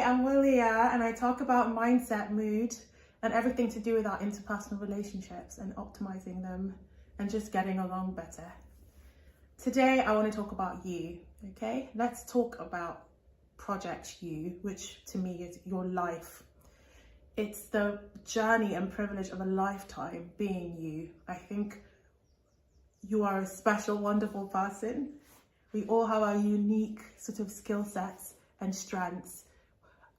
I'm Willia, and I talk about mindset, mood, and everything to do with our interpersonal relationships and optimizing them and just getting along better. Today, I want to talk about you, okay? Let's talk about Project You, which to me is your life. It's the journey and privilege of a lifetime being you. I think you are a special, wonderful person. We all have our unique sort of skill sets and strengths.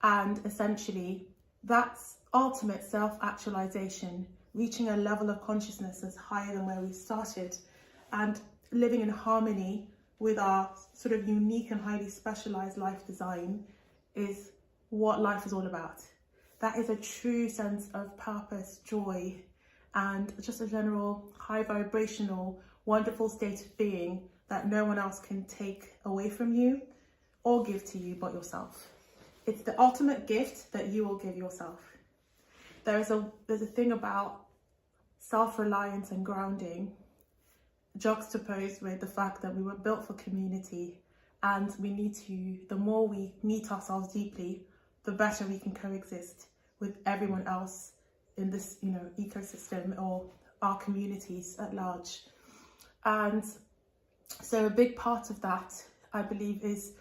And essentially, that's ultimate self-actualization, reaching a level of consciousness that's higher than where we started and living in harmony with our sort of unique and highly specialized life design is what life is all about. That is a true sense of purpose, joy, and just a general high vibrational, wonderful state of being that no one else can take away from you or give to you but yourself. It's the ultimate gift that you will give yourself. There's a thing about self-reliance and grounding juxtaposed with the fact that we were built for community, and we need to, the more we meet ourselves deeply, the better we can coexist with everyone else in this, ecosystem or our communities at large. And so a big part of that, I believe, is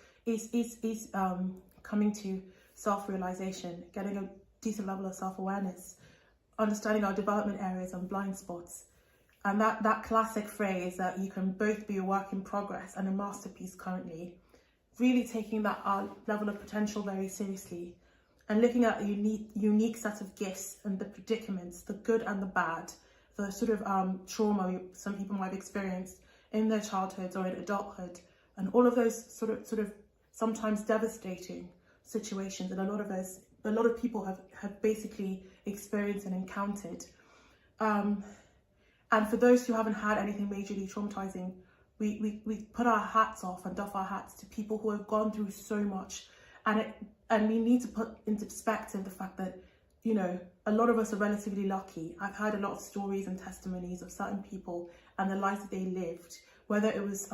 coming to self-realization, getting a decent level of self-awareness, understanding our development areas and blind spots. And that classic phrase that you can both be a work in progress and a masterpiece currently, really taking that level of potential very seriously and looking at a unique set of gifts and the predicaments, the good and the bad, the sort of trauma some people might have experienced in their childhoods or in adulthood, and all of those sort of sometimes devastating situations that a lot of people have basically experienced and encountered. And for those who haven't had anything majorly traumatizing, we put our hats off and doff our hats to people who have gone through so much, and we need to put into perspective the fact that a lot of us are relatively lucky. I've heard a lot of stories and testimonies of certain people and the lives that they lived, whether it was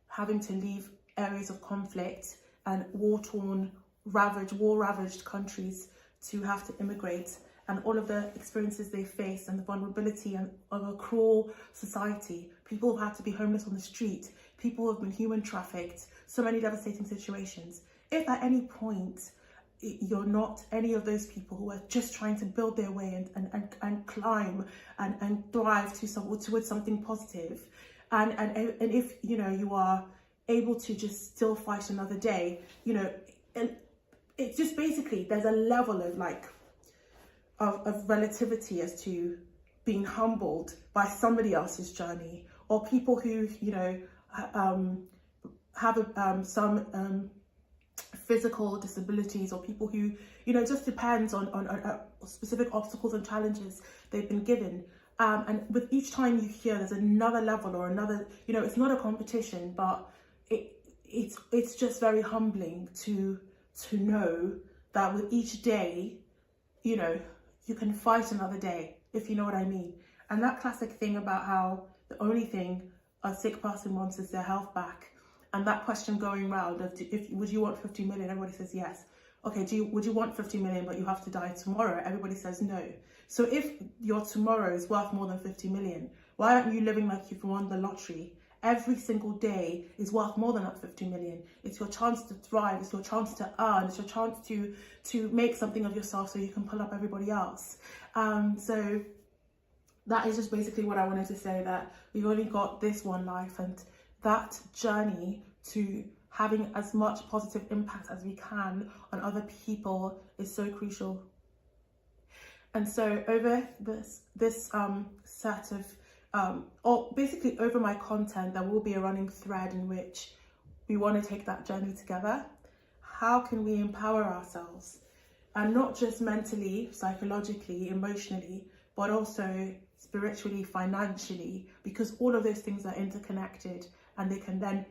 having to leave areas of conflict and war-torn, war-ravaged countries to have to immigrate, and all of the experiences they faced and the vulnerability of a cruel society. People have had to be homeless on the street. People have been human trafficked. So many devastating situations. If at any point you're not any of those people who are just trying to build their way and climb and thrive towards something positive, and if you are able to just still fight another day, it's just basically there's a level of relativity as to being humbled by somebody else's journey, or people who have some physical disabilities, or people who it just depends on specific obstacles and challenges they've been given, and with each time you hear there's another level or another, it's not a competition, but it's just very humbling to know that with each day you can fight another day, if you know what I mean. And that classic thing about how the only thing a sick person wants is their health back. And that question going round of would you want 50 million? Everybody says yes. Okay, would you want 50 million but you have to die tomorrow? Everybody says no. So if your tomorrow is worth more than 50 million, why aren't you living like you've won the lottery? Every single day is worth more than that 50 million. It's your chance to thrive. It's your chance to earn. It's your chance to make something of yourself so you can pull up everybody else. So that is just basically what I wanted to say, that we've only got this one life, and that journey to having as much positive impact as we can on other people is so crucial. And so over this set of or basically over my content, there will be a running thread in which we want to take that journey together. How can we empower ourselves, and not just mentally, psychologically, emotionally, but also spiritually, financially, because all of those things are interconnected and they can then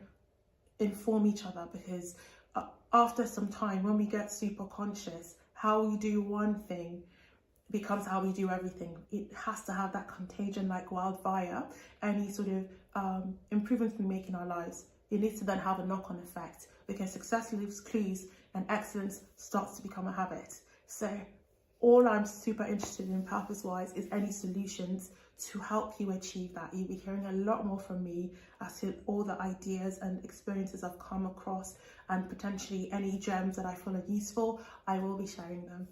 inform each other. Because after some time, when we get super conscious, how we do one thing becomes how we do everything. It has to have that contagion like wildfire. Any sort of improvements we make in our lives, it needs to then have a knock-on effect, because success leaves clues and excellence starts to become a habit. So all I'm super interested in purpose-wise is any solutions to help you achieve that. You'll be hearing a lot more from me as to all the ideas and experiences I've come across, and potentially any gems that I feel are useful, I will be sharing them.